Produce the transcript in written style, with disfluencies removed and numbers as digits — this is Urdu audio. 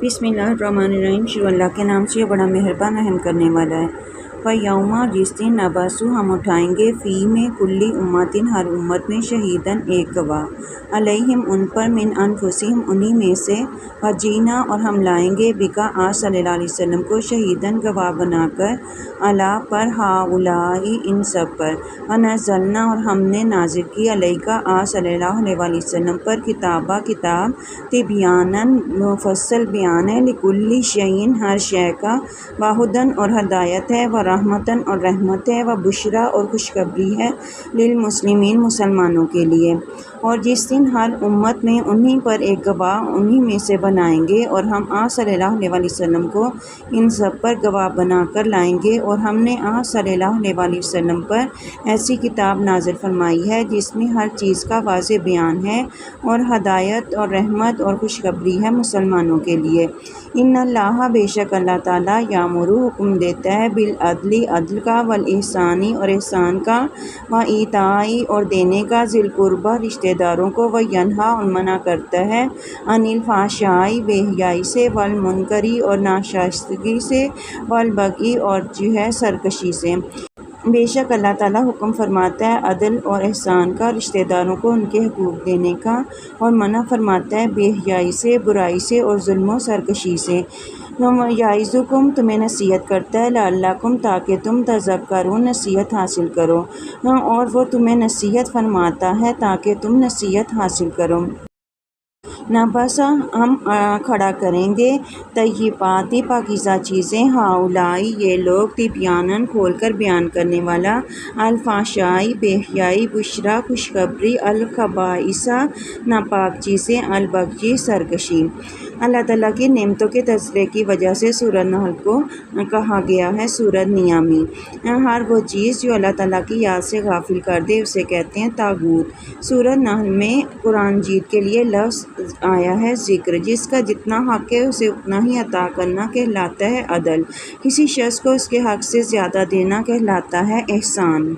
بسم اللہ الرحمن الرحیم۔ شروع اللہ کے نام سے بڑا مہربان رحم کرنے والا ہے۔ فَيَوْمَ جس دن نَبْعَثُ ہم اٹھائیں گے فی میں کلی امتٍ ہر امت میں شہیداً ایک گواہ، علیہم ان پر من انفسہم انہی میں سے، وجینا اور ہم لائیں گے بکا آپ صلی اللہ علیہ وسلم کو شہیداً گواہ بنا کر، علی پر ہؤلاء ان سب پر، ونزلنا اور ہم نے نازل کی علیکا آپ صلی اللہ علیہ وسلم پر کتابہ کتاب، تبیاناً مفصل بیان ہے، لکل شیء ہر شے کا، وہدیٰ اور ہدایت ہے، ورحمتاً اور رحمت ہے، وبشریٰ اور خوشخبری ہے، للمسلمین مسلمانوں کے لیے۔ اور جس دن ہر امت میں انہی پر ایک گواہ انہی میں سے بنائیں گے، اور ہم آپ صلی اللہ علیہ وسلم کو ان سب پر گواہ بنا کر لائیں گے، اور ہم نے آپ صلی اللہ علیہ وسلم پر ایسی کتاب نازل فرمائی ہے جس میں ہر چیز کا واضح بیان ہے، اور ہدایت اور رحمت اور خوشخبری ہے مسلمانوں کے لیے۔ ان اللہ بے شک اللہ تعالیٰ یامر حکم دیتا ہے، بالعدل عدل کا، والاحسان اور احسان کا، وایتاء اور دینے کا، ذی القربیٰ رشتہ داروں کو، وینہیٰ اور منع کرتا ہے، عن الفحشاء بے حیائی سے، والمنکر اور ناشائستگی سے، والبغی اور سرکشی سے۔ بے شک اللہ تعالیٰ حکم فرماتا ہے عدل اور احسان کا، رشتہ داروں کو ان کے حقوق دینے کا، اور منع فرماتا ہے بے حیائی سے، برائی سے اور ظلم و سرکشی سے۔ یعظکم تمہیں نصیحت کرتا ہے، لعلکم تاکہ تم تذکرون نصیحت حاصل کرو، اور وہ تمہیں نصیحت فرماتا ہے تاکہ تم نصیحت حاصل کرو۔ نبعث ہم کھڑا کریں گے، طیبات پاکیزہ چیزیں، ہؤلاء یہ لوگ، تبیاناً کھول کر بیان کرنے والا، الفحشاء بے حیائی، بشریٰ خوشخبری، الخبائث ناپاک چیزیں، البغی سرکشی۔ اللہ تعالیٰ کی نعمتوں کے تذکرے کی وجہ سے سورۃ نحل کو کہا گیا ہے سورۃ نیامی۔ ہر وہ چیز جو اللہ تعالیٰ کی یاد سے غافل کر دے اسے کہتے ہیں طاغوت۔ سورۃ نحل میں قرآن جیت کے لیے لفظ آیا ہے ذکر، جس کا جتنا حق ہے اسے اتنا ہی عطا کرنا کہلاتا ہے عدل، کسی شخص کو اس کے حق سے زیادہ دینا کہلاتا ہے احسان۔